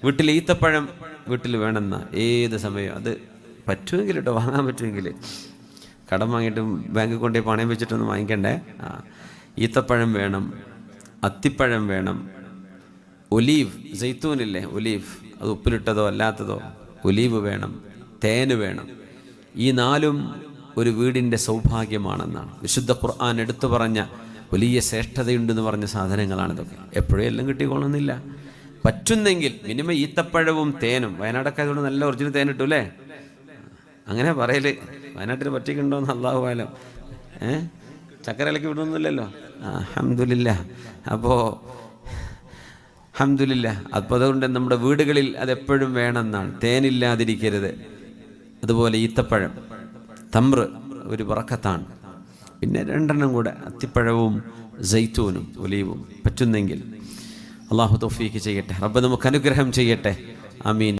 വീട്ടിൽ ഈത്തപ്പഴം വീട്ടിൽ വേണമെന്ന ഏത് സമയം അത് പറ്റുമെങ്കിൽ കേട്ടോ, വാങ്ങാൻ പറ്റുമെങ്കിൽ. കടം വാങ്ങിയിട്ട് ബാങ്കിൽ കൊണ്ടുപോയി പണയം വെച്ചിട്ടൊന്നും വാങ്ങിക്കണ്ടേ. ഈത്തപ്പഴം വേണം, അത്തിപ്പഴം വേണം, ഒലീവ് ജെയ്ത്തൂനില്ലേ ഒലീവ്, അത് ഉപ്പിലിട്ടതോ അല്ലാത്തതോ, ഒലീവ് വേണം, തേന് വേണം. ഈ നാലും ഒരു വീടിൻ്റെ സൗഭാഗ്യമാണെന്നാണ് വിശുദ്ധ ഖുർആൻ എടുത്തു പറഞ്ഞ വലിയ ശ്രേഷ്ഠതയുണ്ടെന്ന് പറഞ്ഞ സാധനങ്ങളാണിതൊക്കെ. എപ്പോഴും എല്ലാം കിട്ടിക്കൊള്ളുന്നില്ല. പറ്റുന്നെങ്കിൽ മിനിമം ഈത്തപ്പഴവും തേനും. വയനാടൊക്കെ അതുകൊണ്ട് നല്ല ഒറിജിനൽ തേൻ കിട്ടും അല്ലേ? അങ്ങനെ പറയല്. വയനാട്ടിൽ പറ്റിക്കുണ്ടോന്ന് അല്ലാഹു ആലം. ചക്കരയിലേക്ക് വിടുന്നില്ലല്ലോ. അൽഹംദുലില്ലാഹ്. അപ്പോൾ അൽഹംദുലില്ലാഹ്. അപ്പോൾ അതുകൊണ്ട് നമ്മുടെ വീടുകളിൽ അതെപ്പോഴും വേണമെന്നാണ്. തേനില്ലാതിരിക്കരുത്. അതുപോലെ ഈത്തപ്പഴം, തമ്ര് ഒരു ബറക്കത്താണ്. പിന്നെ 2 കൂടെ അത്തിപ്പഴവും സൈത്തൂനും ഒലീവും പറ്റുന്നെങ്കിൽ. അള്ളാഹു തൗഫീക്ക് ചെയ്യട്ടെ. റബ്ബ് നമുക്ക് അനുഗ്രഹം ചെയ്യട്ടെ. ആമീൻ.